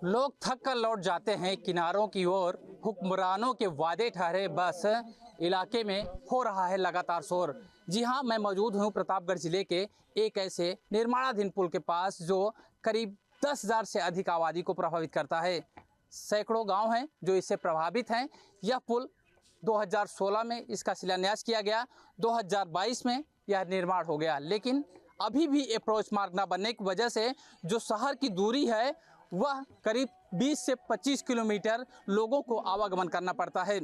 लोग थक कर लौट जाते हैं किनारों की ओर, हुक्मरानों के वादे ठहरे बस, इलाके में हो रहा है लगातार शोर। जी हाँ, मैं मौजूद हूँ प्रतापगढ़ जिले के एक ऐसे निर्माणाधीन पुल के पास जो करीब 10,000 से अधिक आबादी को प्रभावित करता है। सैकड़ों गांव हैं जो इससे प्रभावित हैं। यह पुल 2016 में इसका शिलान्यास किया गया, 2022 में यह निर्माण हो गया, लेकिन अभी भी अप्रोच मार्ग न बनने की वजह से जो शहर की दूरी है वह करीब 20 से 25 किलोमीटर लोगों को आवागमन करना पड़ता है।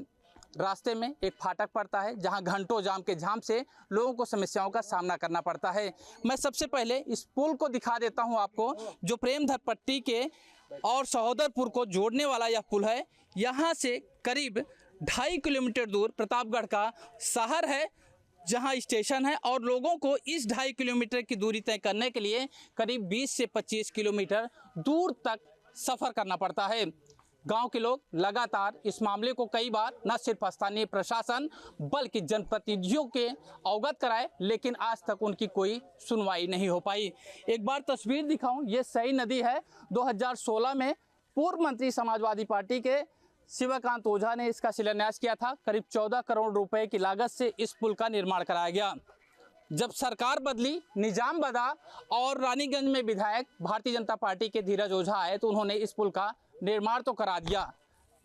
रास्ते में एक फाटक पड़ता है जहां घंटों जाम के झाम से लोगों को समस्याओं का सामना करना पड़ता है। मैं सबसे पहले इस पुल को दिखा देता हूं आपको, जो प्रेमधर पट्टी के और सहोदरपुर को जोड़ने वाला यह पुल है। यहाँ से करीब 2.5 किलोमीटर दूर प्रतापगढ़ का शहर है जहां स्टेशन है, और लोगों को इस 2.5 किलोमीटर की दूरी तय करने के लिए करीब 20 से 25 किलोमीटर दूर तक सफ़र करना पड़ता है। गांव के लोग लगातार इस मामले को कई बार न सिर्फ स्थानीय प्रशासन बल्कि जनप्रतिनिधियों के अवगत कराए, लेकिन आज तक उनकी कोई सुनवाई नहीं हो पाई। एक बार तस्वीर दिखाऊं, ये सई नदी है। 2016 में पूर्व मंत्री समाजवादी पार्टी के शिवकांत ओझा ने इसका शिलान्यास किया था। करीब 14 करोड़ रुपए की लागत से इस पुल का निर्माण कराया गया। जब सरकार बदली, निजाम बदला और रानीगंज में विधायक भारतीय जनता पार्टी के धीरज ओझा आए तो उन्होंने इस पुल का निर्माण तो करा दिया,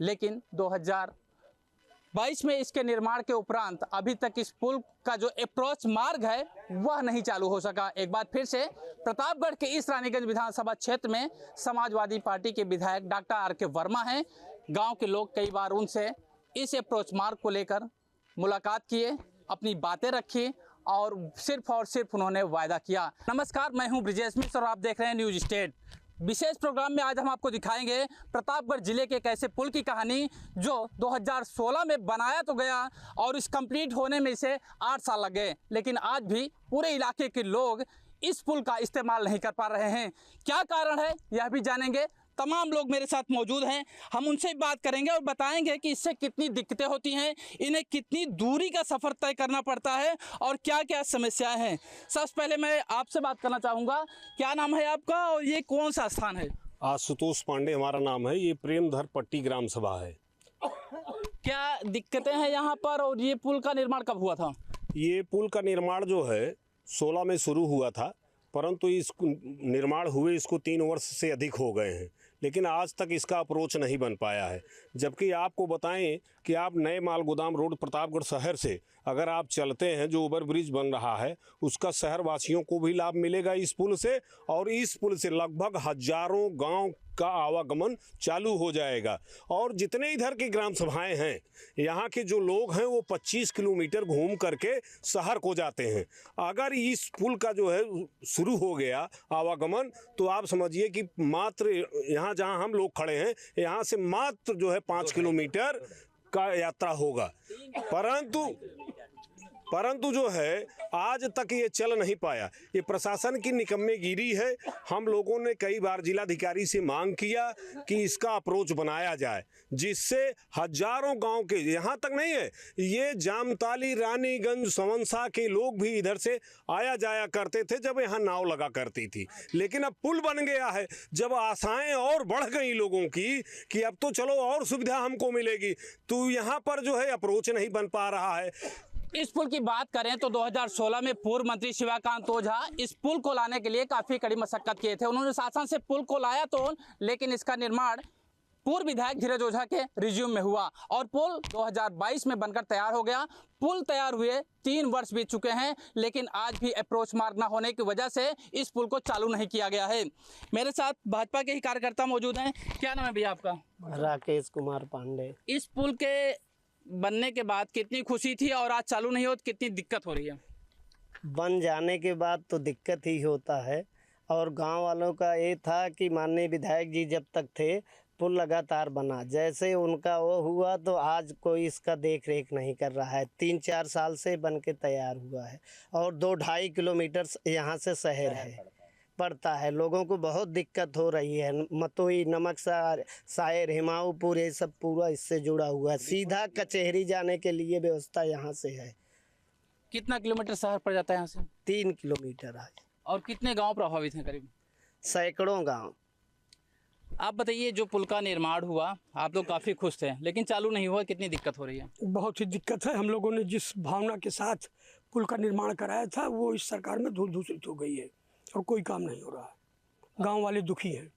लेकिन 2022 में इसके निर्माण के उपरांत अभी तक इस पुल का जो अप्रोच मार्ग है वह नहीं चालू हो सका। एक बार फिर से प्रतापगढ़ के इस रानीगंज विधानसभा क्षेत्र में समाजवादी पार्टी के विधायक डॉक्टर आर.के. वर्मा हैं। गांव के लोग कई बार उनसे इस अप्रोच मार्ग को लेकर मुलाकात किए, अपनी बातें रखी और सिर्फ उन्होंने वायदा किया। नमस्कार, मैं हूं ब्रिजेश मिश्र और आप देख रहे हैं न्यूज स्टेट। विशेष प्रोग्राम में आज हम आपको दिखाएंगे प्रतापगढ़ जिले के एक ऐसे पुल की कहानी जो 2016 में बनाया तो गया और इस कंप्लीट होने में इसे 8 साल लग गए, लेकिन आज भी पूरे इलाके के लोग इस पुल का इस्तेमाल नहीं कर पा रहे हैं। क्या कारण है यह भी जानेंगे। तमाम लोग मेरे साथ मौजूद हैं, हम उनसे बात करेंगे और बताएंगे कि इससे कितनी दिक्कतें होती हैं, इन्हें कितनी दूरी का सफ़र तय करना पड़ता है और क्या क्या समस्याएं हैं। सबसे पहले मैं आपसे बात करना चाहूँगा, क्या नाम है आपका और ये कौन सा स्थान है? आशुतोष पांडे हमारा नाम है। ये प्रेमधर पट्टी ग्राम सभा है। क्या दिक्कतें हैं यहाँ पर और ये पुल का निर्माण कब हुआ था? ये पुल का निर्माण जो है 16 में शुरू हुआ था, परंतु इस निर्माण हुए इसको 3 वर्ष से अधिक हो गए हैं, लेकिन आज तक इसका अप्रोच नहीं बन पाया है। जबकि आपको बताएं कि आप नए माल गोदाम रोड प्रतापगढ़ शहर से अगर आप चलते हैं, जो ओवर ब्रिज बन रहा है उसका शहर वासियों को भी लाभ मिलेगा इस पुल से, और इस पुल से लगभग हजारों गांव का आवागमन चालू हो जाएगा। और जितने इधर की ग्राम सभाएं हैं, यहाँ के जो लोग हैं वो 25 किलोमीटर घूम करके शहर को जाते हैं। अगर इस पुल का जो है शुरू हो गया आवागमन, तो आप समझिए कि मात्र यहाँ जहाँ हम लोग खड़े हैं यहाँ से मात्र जो है 5 किलोमीटर का यात्रा होगा। परंतु जो है आज तक ये चल नहीं पाया। ये प्रशासन की निकम्मेगिरी है। हम लोगों ने कई बार जिलाधिकारी से मांग किया कि इसका अप्रोच बनाया जाए, जिससे हजारों गांव के, यहाँ तक नहीं है, ये जामताली, रानीगंज, सवंसा के लोग भी इधर से आया जाया करते थे जब यहाँ नाव लगा करती थी। लेकिन अब पुल बन गया है, जब आशाएं और बढ़ गई लोगों की कि अब तो चलो और सुविधा हमको मिलेगी, तो यहाँ पर जो है अप्रोच नहीं बन पा रहा है। इस पुल की बात करें तो 2016 में पूर्व मंत्री शिवकांत ओझा इस पुल को लाने के लिए काफ़ी कड़ी मशक्कत किए थे। उन्होंने शासन से पुल को लाया तो, लेकिन इसका निर्माण पूर्व विधायक धीरज ओझा के रिज्यूम में हुआ और पुल 2022 में बनकर तैयार हो गया। पुल तैयार हुए 3 वर्ष बीत चुके हैं, लेकिन आज भी अप्रोच मार्ग न होने की वजह से इस पुल को चालू नहीं किया गया है। मेरे साथ भाजपा के ही कार्यकर्ता मौजूद हैं। क्या नाम है भैया आपका? राकेश कुमार पांडे। इस पुल के बनने के बाद कितनी खुशी थी और आज चालू नहीं हो तो कितनी दिक्कत हो रही है? बन जाने के बाद तो दिक्कत ही होता है, और गांव वालों का ये था कि माननीय विधायक जी जब तक थे पुल लगातार बना, जैसे उनका वो हुआ तो आज कोई इसका देख रेख नहीं कर रहा है। 3-4 साल से बन के तैयार हुआ है और 2-2.5 किलोमीटर यहाँ से शहर है पड़ता है। लोगों को बहुत दिक्कत हो रही है। मतोई, नमकसर, सायर, हिमाऊपुर, ये सब पूरा इससे जुड़ा हुआ है। सीधा कचहरी जाने के लिए व्यवस्था यहाँ से है। कितना किलोमीटर शहर पड़ जाता है यहाँ से? 3 किलोमीटर है। और कितने गांव प्रभावित हैं? करीब सैकड़ों गांव। आप बताइए, जो पुल का निर्माण हुआ आप लोग काफ़ी खुश थे, लेकिन चालू नहीं हुआ, कितनी दिक्कत हो रही है? बहुत ही दिक्कत है। हम लोगों ने जिस भावना के साथ पुल का निर्माण कराया था वो इस सरकार में धूल धूसरित हो गई है और कोई काम नहीं हो रहा है। गांव वाले दुखी हैं।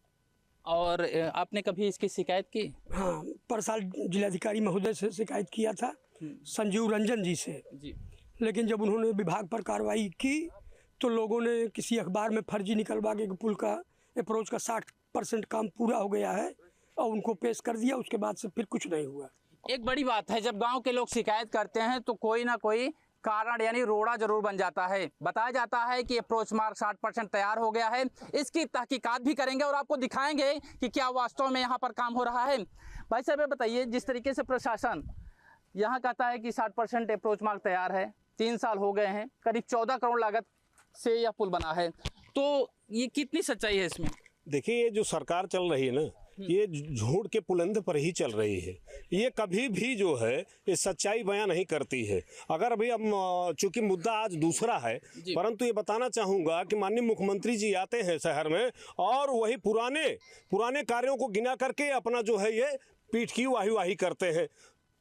और आपने कभी इसकी शिकायत की? हाँ, पर साल जिलाधिकारी महोदय से शिकायत किया था, संजीव रंजन जी से। जी। लेकिन जब उन्होंने विभाग पर कार्रवाई की तो लोगों ने किसी अखबार में फर्जी निकलवा के पुल का अप्रोच का 60% काम पूरा हो गया है और उनको पेश कर दिया। उसके बाद से फिर कुछ नहीं हुआ। एक बड़ी बात है, जब गांव के लोग शिकायत करते हैं तो कोई ना कोई कारण यानी रोड़ा जरूर बन जाता है। बताया जाता है कि अप्रोच मार्ग 60% तैयार हो गया है। इसकी तहकीकात भी करेंगे और आपको दिखाएंगे कि क्या वास्तव में यहाँ पर काम हो रहा है। भाई साहब, ये बताइए, जिस तरीके से प्रशासन यहाँ कहता है कि 60% अप्रोच मार्ग तैयार है, 3 साल हो गए हैं, करीब 14 करोड़ लागत से यह पुल बना है, तो ये कितनी सच्चाई है इसमें? देखिए, ये जो सरकार चल रही है ना, ये झूठ के पुलंद पर ही चल रही है। ये कभी भी जो है ये सच्चाई बयां नहीं करती है। अगर अभी हम चूंकि मुद्दा आज दूसरा है, परंतु ये बताना चाहूँगा कि माननीय मुख्यमंत्री जी आते हैं शहर में और वही पुराने कार्यों को गिना करके अपना जो है ये पीठ की वाही करते हैं।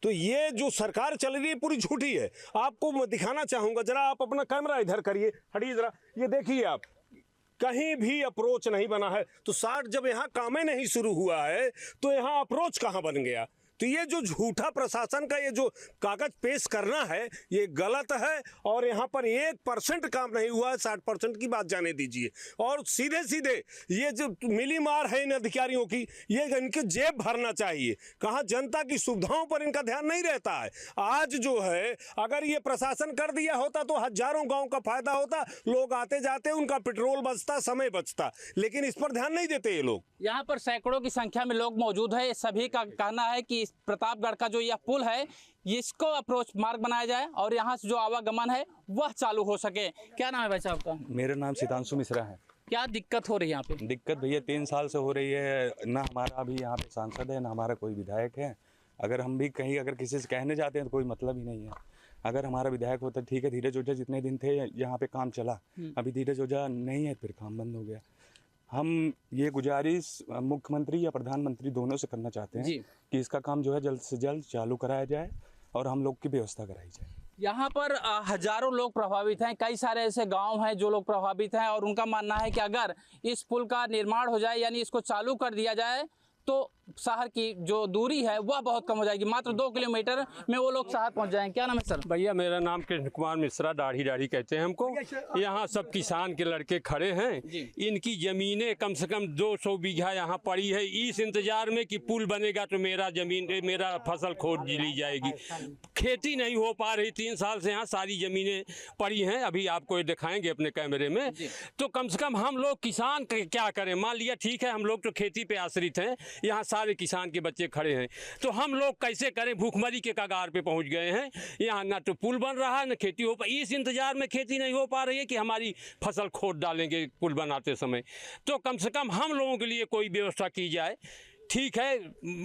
तो ये जो सरकार चल रही है पूरी झूठी है। आपको मैं दिखाना चाहूँगा, जरा आप अपना कैमरा इधर करिए, हटिए जरा, ये देखिए आप, कहीं भी अप्रोच नहीं बना है। तो 60 जब यहाँ कामें नहीं शुरू हुआ है तो यहाँ अप्रोच कहाँ बन गया? तो ये जो झूठा प्रशासन का ये जो कागज पेश करना है ये गलत है। और यहाँ पर 1% काम नहीं हुआ है, 60% की बात जाने दीजिए। और सीधे सीधे ये जो मिली मार है इन अधिकारियों की, ये इनके जेब भरना चाहिए। कहाँ जनता की सुविधाओं पर इनका ध्यान नहीं रहता है। आज जो है अगर ये प्रशासन कर दिया होता तो हजारों गाँव का फायदा होता, लोग आते जाते, उनका पेट्रोल बचता, समय बचता, लेकिन इस पर ध्यान नहीं देते ये लोग। यहाँ पर सैकड़ों की संख्या में लोग मौजूद है। सभी का कहना है कि प्रतापगढ़ का जो यह पुल है इसको अप्रोच मार्ग बनाया जाए और यहाँ से जो आवागमन है वह चालू हो सके। क्या नाम है भाई साहब का? मेरा नाम सितांशु मिश्रा है। क्या दिक्कत हो रही है यहाँ पे? दिक्कत भैया 3 साल से हो रही है। ना हमारा अभी यहाँ पे सांसद है, ना हमारा कोई विधायक है। अगर हम भी कहीं अगर किसी से कहने जाते हैं तो कोई मतलब ही नहीं है। अगर हमारा विधायक होता ठीक है, धीरज ओझा जितने दिन थे यहाँ पे काम चला, अभी धीरज ओझा नहीं है, फिर काम बंद हो गया। हम ये गुजारिश मुख्यमंत्री या प्रधानमंत्री दोनों से करना चाहते हैं कि इसका काम जो है जल्द से जल्द चालू कराया जाए और हम लोग की व्यवस्था कराई जाए। यहाँ पर हजारों लोग प्रभावित हैं, कई सारे ऐसे गांव हैं जो लोग प्रभावित हैं और उनका मानना है कि अगर इस पुल का निर्माण हो जाए यानी इसको चालू कर दिया जाए तो शहर की जो दूरी है वह बहुत कम हो जाएगी। मात्र 2 किलोमीटर में वो लोग शहर पहुंच जाएंगे। क्या नाम है सर? भैया मेरा नाम कृष्ण कुमार मिश्रा, दाढ़ी कहते हैं हमको। यहाँ सब किसान के लड़के खड़े हैं। इनकी ज़मीनें कम से कम 200 बीघा यहाँ पड़ी है, इस इंतजार में कि पुल बनेगा तो मेरा फसल खोद ली जाएगी। खेती नहीं हो पा रही, 3 साल से यहाँ सारी ज़मीनें पड़ी हैं। अभी आपको ये दिखाएंगे अपने कैमरे में। तो कम से कम हम लोग किसान क्या करें? मान लिया ठीक है, हम लोग तो खेती पे आश्रित हैं, यहाँ सारे किसान के बच्चे खड़े हैं, तो हम लोग कैसे करें? भूखमरी के कगार पे पहुंच गए हैं। यहाँ ना तो पुल बन रहा है, ना खेती हो पा, इस इंतजार में खेती नहीं हो पा रही है कि हमारी फसल खोद डालेंगे पुल बनाते समय। तो कम से कम हम लोगों के लिए कोई व्यवस्था की जाए। ठीक है,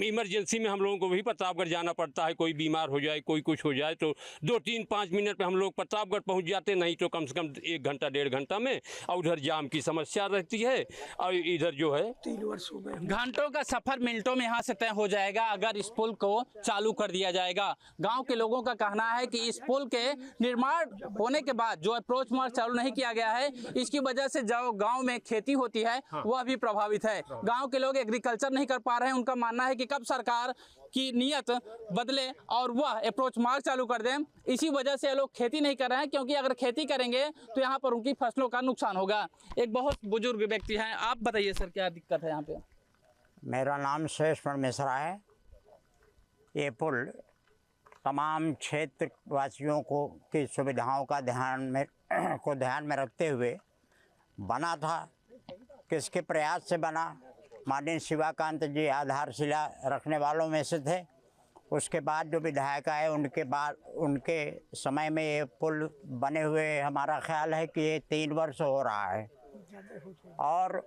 इमरजेंसी में हम लोगों को भी प्रतापगढ़ जाना पड़ता है, कोई बीमार हो जाए, कोई कुछ हो जाए तो 2-3-5 मिनट में हम लोग प्रतापगढ़ पहुंच जाते, नहीं तो कम से कम 1 घंटा 1.5 घंटा में। और उधर जाम की समस्या रहती है और इधर जो है 3 वर्ष हो गए। घंटों का सफर मिनटों में यहाँ से तय हो जाएगा अगर इस पुल को चालू कर दिया जाएगा। गांव के लोगों का कहना है कि इस पुल के निर्माण होने के बाद जो अप्रोच मार्ग चालू नहीं किया गया है, इसकी वजह से जो गांव में खेती होती है वह भी प्रभावित है। गांव के लोग एग्रीकल्चर नहीं कर पा रहे हैं। उनका मानना है कि कब सरकार की नीयत बदले और वह अप्रोच मार्ग चालू कर दें। इसी वजह से लोग खेती नहीं कर रहे हैं, क्योंकि अगर खेती करेंगे तो यहाँ पर उनकी फसलों का नुकसान होगा। एक बहुत बुजुर्ग व्यक्ति हैं, आप बताइए सर क्या दिक्कत है यहाँ पे? मेरा नाम शेषमण मिश्रा है। ये पुल तमाम क्षेत्र वासियों को की सुविधाओं का ध्यान में रखते हुए बना था। किसके प्रयास से बना? माननीय शिवाकांत जी आधारशिला रखने वालों में से थे। उसके बाद जो विधायक आए उनके समय में ये पुल बने हुए हमारा ख्याल है कि ये 3 वर्ष हो रहा है और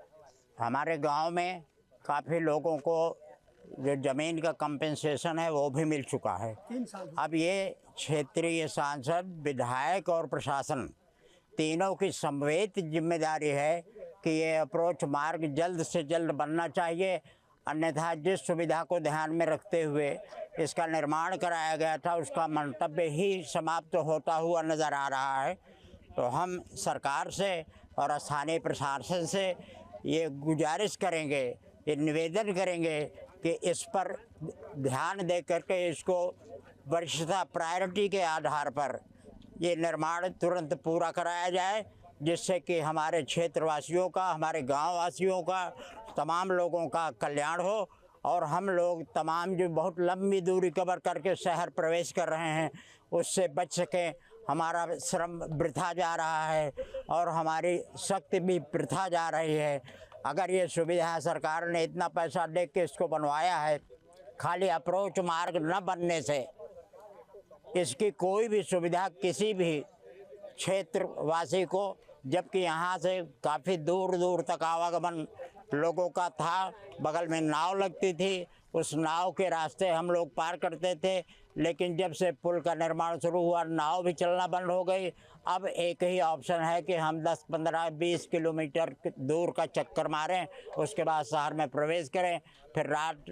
हमारे गांव में काफ़ी लोगों को जो ज़मीन का कंपेंसेशन है वो भी मिल चुका है। अब ये क्षेत्रीय सांसद, विधायक और प्रशासन तीनों की समवेत जिम्मेदारी है कि ये अप्रोच मार्ग जल्द से जल्द बनना चाहिए अन्यथा जिस सुविधा को ध्यान में रखते हुए इसका निर्माण कराया गया था उसका मंतव्य ही समाप्त होता हुआ नज़र आ रहा है। तो हम सरकार से और स्थानीय प्रशासन से ये गुजारिश करेंगे, ये निवेदन करेंगे कि इस पर ध्यान दे करके इसको वरिष्ठता प्रायोरिटी के आधार पर ये निर्माण तुरंत पूरा कराया जाए, जिससे कि हमारे क्षेत्रवासियों का, हमारे गाँव वासियों का, तमाम लोगों का कल्याण हो और हम लोग तमाम जो बहुत लंबी दूरी कवर करके शहर प्रवेश कर रहे हैं उससे बच सकें। हमारा श्रम वृथा जा रहा है और हमारी शक्ति भी वृथा जा रही है। अगर ये सुविधा सरकार ने इतना पैसा दे के इसको बनवाया है, खाली अप्रोच मार्ग न बनने से इसकी कोई भी सुविधा किसी भी क्षेत्रवासी को, जबकि यहाँ से काफ़ी दूर दूर तक आवागमन लोगों का था, बगल में नाव लगती थी, उस नाव के रास्ते हम लोग पार करते थे, लेकिन जब से पुल का निर्माण शुरू हुआ नाव भी चलना बंद हो गई। अब एक ही ऑप्शन है कि हम 10, 15, 20 किलोमीटर दूर का चक्कर मारें, उसके बाद शहर में प्रवेश करें, फिर रात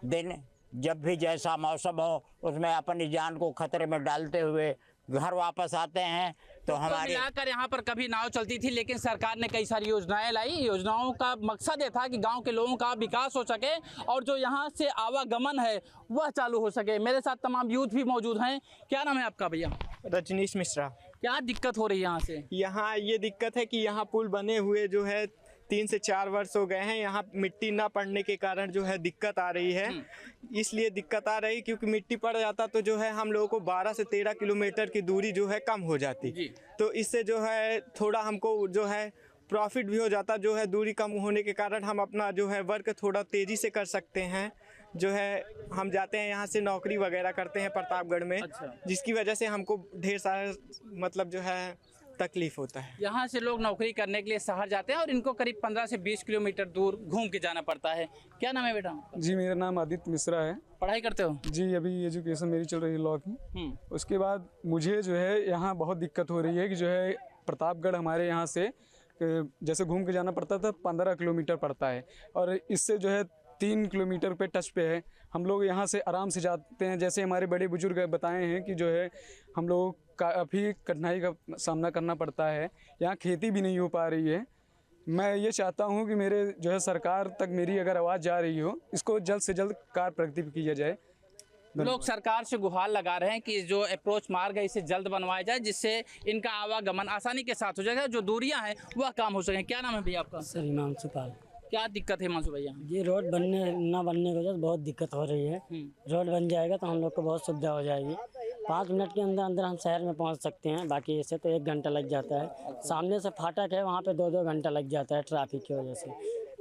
दिन जब भी जैसा मौसम हो उसमें अपनी जान को खतरे में डालते हुए घर वापस आते हैं। तो हमारे मिलाकर यहाँ पर कभी नाव चलती थी, लेकिन सरकार ने कई सारी योजनाएं लाई। योजनाओं का मकसद ये था कि गांव के लोगों का विकास हो सके और जो यहाँ से आवागमन है वह चालू हो सके। मेरे साथ तमाम यूथ भी मौजूद हैं। क्या नाम है आपका भैया? रजनीश मिश्रा। क्या दिक्कत हो रही है यहाँ से? यहाँ ये दिक्कत है कि यहाँ पुल बने हुए जो है 3 से 4 वर्ष हो गए हैं, यहाँ मिट्टी ना पड़ने के कारण जो है दिक्कत आ रही है। इसलिए दिक्कत आ रही क्योंकि मिट्टी पड़ जाता तो जो है हम लोगों को 12 से 13 किलोमीटर की दूरी जो है कम हो जाती, तो इससे जो है थोड़ा हमको जो है प्रॉफिट भी हो जाता। जो है दूरी कम होने के कारण हम अपना जो है वर्क थोड़ा तेज़ी से कर सकते हैं। जो है हम जाते हैं यहाँ से नौकरी वगैरह करते हैं प्रतापगढ़ में, जिसकी वजह से हमको ढेर सारा मतलब जो है तकलीफ होता है। यहाँ से लोग नौकरी करने के लिए शहर जाते हैं और इनको करीब 15 से 20 किलोमीटर दूर घूम के जाना पड़ता है। क्या नाम है बेटा? जी मेरा नाम आदित्य मिश्रा है। पढ़ाई करते हो? जी अभी एजुकेशन मेरी चल रही है लॉ की। उसके बाद मुझे जो है यहाँ बहुत दिक्कत हो रही है कि जो है प्रतापगढ़ हमारे यहाँ से जैसे घूम के जाना पड़ता था 15 किलोमीटर पड़ता है और इससे जो है 3 किलोमीटर पे टच पे है। हम लोग यहाँ से आराम से जाते हैं। जैसे हमारे बड़े बुजुर्ग बताए हैं कि जो है हम लोग काफ़ी कठिनाई का सामना करना पड़ता है। यहाँ खेती भी नहीं हो पा रही है। मैं ये चाहता हूँ कि मेरे जो है सरकार तक मेरी अगर आवाज़ जा रही हो, इसको जल्द से जल्द कार्य प्रगति किया जाए। लोग सरकार से गुहार लगा रहे हैं कि जो अप्रोच मार्ग है इसे जल्द बनवाया जाए, जिससे इनका आवागमन आसानी के साथ हो जाएगा, जो दूरियां हैं वह कम हो सकें। क्या नाम है भैया आपका? सर हिमांशु पाल। क्या दिक्कत है हिमांशु भैया? ये रोड ना बनने की वजह से बहुत दिक्कत हो रही है। रोड बन जाएगा तो हम लोग को बहुत सुविधा हो जाएगी। 5 मिनट के अंदर अंदर हम शहर में पहुंच सकते हैं, बाकी ऐसे तो 1 घंटा लग जाता है। सामने से फाटक है, वहाँ पे 2-2 घंटा लग जाता है ट्रैफिक की वजह से।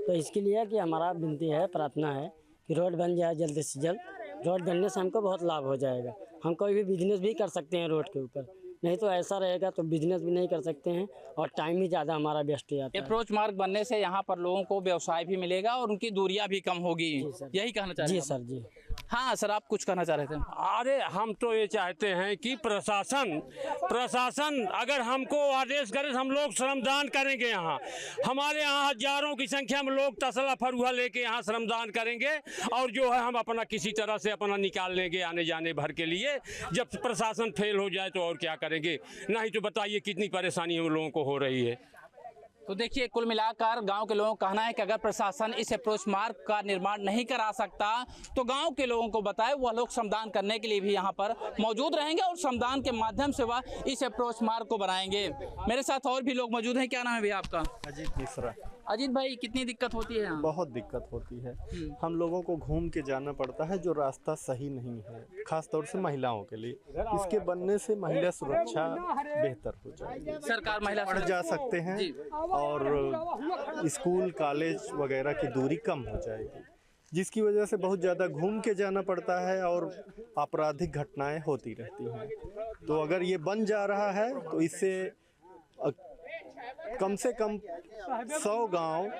तो इसके लिए कि हमारा विनती है, प्रार्थना है कि रोड बन जाए जल्द से जल्द। रोड बनने से हमको बहुत लाभ हो जाएगा। हम कोई भी बिजनेस भी कर सकते हैं रोड के ऊपर, नहीं तो ऐसा रहेगा तो बिजनेस भी नहीं कर सकते हैं और टाइम भी ज़्यादा हमारा वेस्ट हो जाता है। अप्रोच मार्ग बनने से यहाँ पर लोगों को व्यवसाय भी मिलेगा और उनकी दूरियां भी कम होगी। यही कहना चाह रहे हैं? जी सर जी। हाँ सर, आप कुछ कहना चाह रहे थे? अरे हम तो ये चाहते हैं कि प्रशासन अगर हमको आदेश करे तो हम लोग श्रमदान करेंगे। यहाँ हमारे यहाँ हजारों की संख्या में लोग तसला फरुहा लेके यहाँ श्रमदान करेंगे और जो है हम अपना किसी तरह से अपना निकाल लेंगे आने जाने भर के लिए। जब प्रशासन फेल हो जाए तो और क्या करेंगे? नहीं तो बताइए कितनी परेशानी हम लोगों को हो रही है। तो देखिए, कुल मिलाकर गांव के लोगों का कहना है कि अगर प्रशासन इस अप्रोच मार्ग का निर्माण नहीं करा सकता तो गांव के लोगों को बताए, वह लोग श्रमदान करने के लिए भी यहां पर मौजूद रहेंगे और श्रमदान के माध्यम से वह इस अप्रोच मार्ग को बनाएंगे। मेरे साथ और भी लोग मौजूद हैं। क्या नाम है भैया आपका? अजीत मिश्रा। अजीत भाई, कितनी दिक्कत होती है यहाँ? बहुत दिक्कत होती है। हम लोगों को घूम के जाना पड़ता है, जो रास्ता सही नहीं है, खास तौर से महिलाओं के लिए। इसके बनने से महिला सुरक्षा बेहतर हो जाएगी। सरकार महिला पढ़ जा सकते हैं और स्कूल कॉलेज वगैरह की दूरी कम हो जाएगी, जिसकी वजह से बहुत ज़्यादा घूम के जाना पड़ता है और आपराधिक घटनाएं होती रहती हैं। तो अगर ये बन जा रहा है तो इससे कम से कम 100 गांव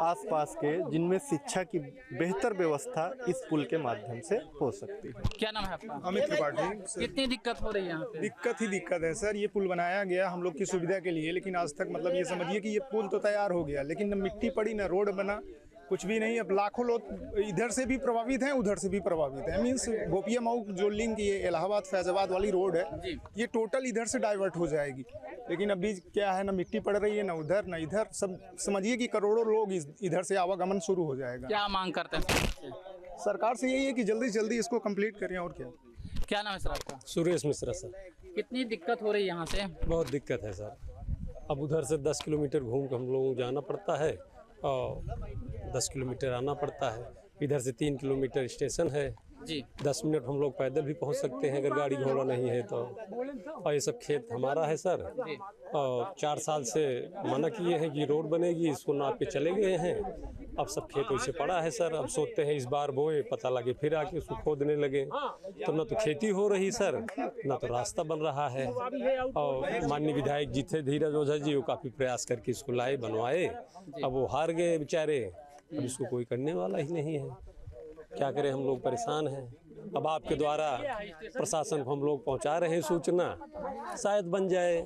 आसपास के, जिनमें शिक्षा की बेहतर व्यवस्था इस पुल के माध्यम से हो सकती है। क्या नाम है आपका? अमित त्रिपाठी। कितनी दिक्कत हो रही है यहाँ पे? दिक्कत ही दिक्कत है सर। ये पुल बनाया गया हम लोग की सुविधा के लिए, लेकिन आज तक मतलब ये समझिए कि ये पुल तो तैयार हो गया, लेकिन न मिट्टी पड़ी न रोड बना, कुछ भी नहीं। अब लाखों लोग इधर से भी प्रभावित हैं, उधर से भी प्रभावित हैं। मीन्स गोपिया मऊ जो लिंक ये इलाहाबाद फैजाबाद वाली रोड है, ये टोटल इधर से डाइवर्ट हो जाएगी। लेकिन अभी क्या है ना, मिट्टी पड़ रही है, ना उधर ना इधर, सब समझिए कि करोड़ों लोग इधर से आवागमन शुरू हो जाएगा। क्या मांग करते हैं सरकार से यही है कि जल्दी से जल्दी इसको कंप्लीट करें। और क्या नाम है सर आपका? सुरेश मिश्रा सर। कितनी दिक्कत हो रही है यहाँ से? बहुत दिक्कत है सर। अब उधर से 10 किलोमीटर घूम कर हम लोगों को जाना पड़ता है और 10 किलोमीटर आना पड़ता है। इधर से 3 किलोमीटर स्टेशन है जी। 10 मिनट हम लोग पैदल भी पहुंच सकते हैं अगर गाड़ी घोड़ा नहीं है तो। और ये सब खेत हमारा है सर, और 4 साल से मना किए हैं कि रोड बनेगी, इसको नाप के चले गए हैं। अब सब खेत वैसे पड़ा है सर। अब सोचते हैं इस बार बोए, पता लगे फिर आके उसको खोदने लगे, तो ना तो खेती हो रही सर, ना तो रास्ता बन रहा है। और माननीय विधायक जी थे धीरज ओझा जी, वो काफ़ी प्रयास करके इसको लाए, बनवाए। अब वो हार गए बेचारे, अब इसको कोई करने वाला ही नहीं है। क्या करें, हम लोग परेशान हैं। अब आपके द्वारा प्रशासन को हम लोग पहुंचा रहे हैं सूचना, शायद बन जाए।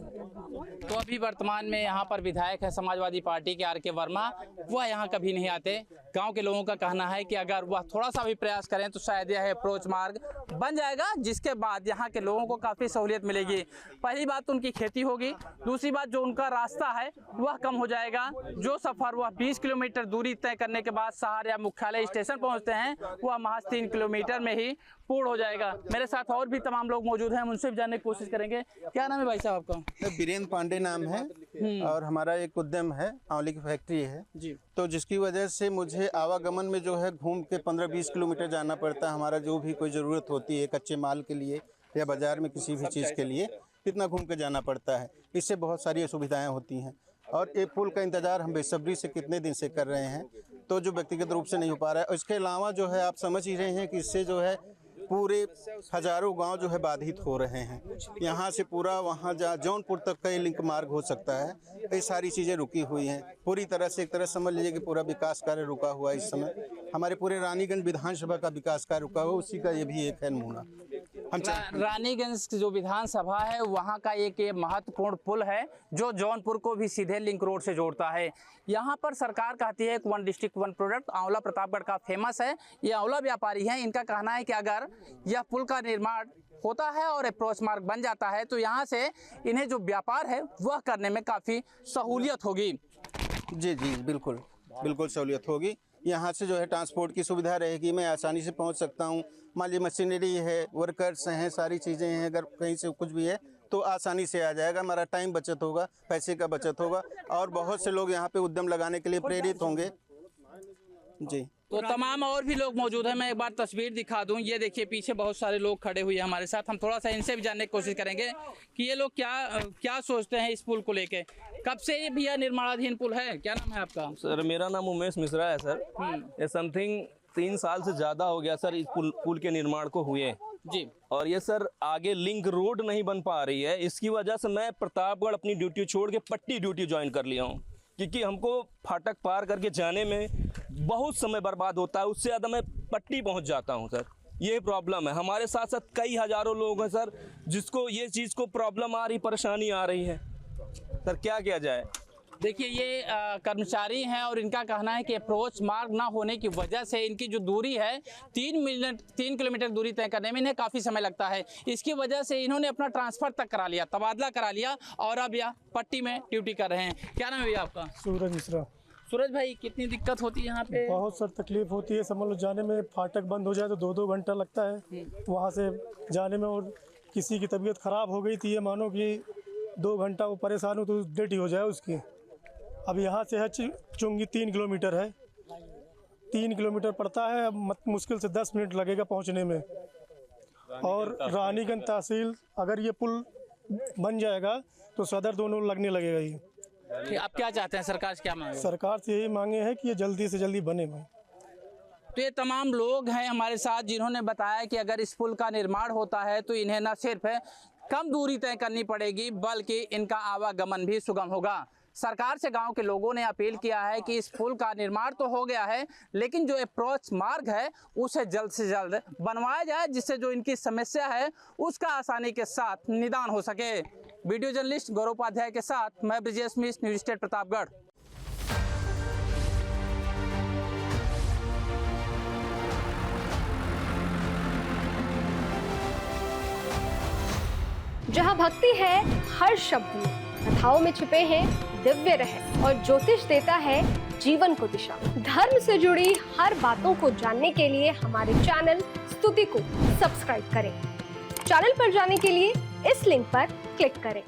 तो अभी वर्तमान में यहाँ पर विधायक है समाजवादी पार्टी के RK वर्मा, वह यहाँ कभी नहीं आते। गांव के लोगों का कहना है कि अगर वह थोड़ा सा भी प्रयास करें तो शायद यह अप्रोच मार्ग बन जाएगा, जिसके बाद यहाँ के लोगों को काफ़ी सहूलियत मिलेगी। पहली बात तो उनकी खेती होगी, दूसरी बात जो उनका रास्ता है वह कम हो जाएगा। जो सफ़र वह 20 किलोमीटर दूरी तय करने के बाद शहर या मुख्यालय स्टेशन पहुँचते हैं, वह महज 3 किलोमीटर में ही पूर्ण हो जाएगा। मेरे साथ और भी तमाम लोग मौजूद हैं, उनसे भी जानने की कोशिश करेंगे। क्या नाम है भाई साहब आपका? बीरेंद्र पांडे नाम है, और हमारा एक उद्यम है, आंवले की फैक्ट्री है जी। तो जिसकी वजह से मुझे आवागमन में जो है घूम के 15-20 किलोमीटर जाना पड़ता है। हमारा जो भी कोई ज़रूरत होती है कच्चे माल के लिए या बाज़ार में किसी भी चीज़ के लिए, इतना घूम के जाना पड़ता है। इससे बहुत सारी असुविधाएँ होती हैं, और एक पुल का इंतज़ार हम बेसब्री से कितने दिन से कर रहे हैं, तो जो व्यक्तिगत रूप से नहीं हो पा रहा है। और इसके अलावा जो है आप समझ ही रहे हैं कि इससे जो है पूरे हजारों गांव जो है बाधित हो रहे हैं। यहाँ से पूरा वहाँ जौनपुर तक का ये लिंक मार्ग हो सकता है। ये सारी चीज़ें रुकी हुई हैं पूरी तरह से। एक तरह समझ लीजिए कि पूरा विकास कार्य रुका हुआ है इस समय। हमारे पूरे रानीगंज विधानसभा का विकास कार्य रुका हुआ, उसी का ये भी एक है नमूना। रानीगंज जो विधानसभा है वहाँ का एक महत्वपूर्ण पुल है जो जौनपुर को भी सीधे लिंक रोड से जोड़ता है। यहाँ पर सरकार कहती है कि 1 डिस्ट्रिक्ट 1 प्रोडक्ट। आंवला प्रतापगढ़ का फेमस है, ये आंवला व्यापारी हैं। इनका कहना है कि अगर यह पुल का निर्माण होता है और अप्रोच मार्ग बन जाता है तो यहाँ से इन्हें जो व्यापार है वह करने में काफ़ी सहूलियत होगी। जी जी बिल्कुल बिल्कुल सहूलियत होगी। यहाँ से जो है ट्रांसपोर्ट की सुविधा रहेगी, मैं आसानी से पहुँच सकता हूँ। मान लीजिए मशीनरी है, वर्कर्स हैं, सारी चीज़ें हैं, अगर कहीं से कुछ भी है तो आसानी से आ जाएगा। हमारा टाइम बचत होगा, पैसे का बचत होगा, और बहुत से लोग यहाँ पे उद्यम लगाने के लिए प्रेरित होंगे। जी तो तमाम और भी लोग मौजूद हैं। मैं एक बार तस्वीर दिखा दूं, ये देखिए पीछे बहुत सारे लोग खड़े हुए हैं हमारे साथ। हम थोड़ा सा इनसे भी जानने की कोशिश करेंगे कि ये लोग क्या सोचते हैं इस पुल को लेके। कब से ये भैया निर्माणाधीन पुल है? क्या नाम है आपका? सर मेरा नाम उमेश मिश्रा है सर। ये समथिंग 3 साल से ज़्यादा हो गया सर इस पुल के निर्माण को हुए जी। और ये सर आगे लिंक रोड नहीं बन पा रही है। इसकी वजह से मैं प्रतापगढ़ अपनी ड्यूटी छोड़ के पट्टी ड्यूटी ज्वाइन कर लिया हूँ, क्योंकि हमको फाटक पार करके जाने में बहुत समय बर्बाद होता है। उससे ज़्यादा मैं पट्टी पहुँच जाता हूँ सर। ये प्रॉब्लम है। हमारे साथ साथ कई हज़ारों लोग हैं सर जिसको ये चीज़ को प्रॉब्लम आ रही, परेशानी आ रही है। सर क्या किया जाए? देखिए ये कर्मचारी हैं और इनका कहना है कि अप्रोच मार्ग ना होने की वजह से इनकी जो दूरी है 3 किलोमीटर दूरी तय करने में इन्हें काफ़ी समय लगता है। इसकी वजह से इन्होंने अपना ट्रांसफ़र तक करा लिया, तबादला करा लिया, और अब यह पट्टी में ड्यूटी कर रहे हैं। क्या नाम है भैया आपका? सूरज मिश्रा। सूरज भाई, कितनी दिक्कत होती है यहाँ पे? बहुत सर तकलीफ होती है। समझ लो जाने में फाटक बंद हो जाए तो 2-2 घंटा लगता है वहाँ से जाने में। और किसी की तबीयत ख़राब हो गई थी, ये मानो कि 2 घंटा वो परेशान हो तो डेट ही हो जाए उसकी। अब यहाँ से है चुंगी 3 किलोमीटर है, 3 किलोमीटर पड़ता है। अब मुश्किल से 10 मिनट लगेगा पहुँचने में। और रानीगंज तहसील अगर ये पुल बन जाएगा तो सदर दोनों लगने लगेगा ये। आप क्या चाहते हैं? सरकार से क्या मांगे? सरकार से यही मांगे हैं कि ये जल्दी से जल्दी बने भाई। तो ये तमाम लोग हैं हमारे साथ जिन्होंने बताया कि अगर इस पुल का निर्माण होता है तो इन्हें न सिर्फ कम दूरी तय करनी पड़ेगी बल्कि इनका आवागमन भी सुगम होगा। सरकार से गांव के लोगों ने अपील किया है कि इस पुल का निर्माण तो हो गया है, लेकिन जो अप्रोच मार्ग है उसे जल्द से जल्द बनवाया जाए, जिससे जो इनकी समस्या है उसका आसानी के साथ निदान हो सके। वीडियो जर्नलिस्ट गौरव उपाध्याय के साथ मैं ब्रिजेश मिश्र, न्यूज़ स्टेट प्रतापगढ़। जहां भक्ति है हर शब्द में, कथाओं में छिपे हैं दिव्य रहस्य और ज्योतिष देता है जीवन को दिशा। धर्म से जुड़ी हर बातों को जानने के लिए हमारे चैनल स्तुति को सब्सक्राइब करें। चैनल पर जाने के लिए इस लिंक पर क्लिक करें।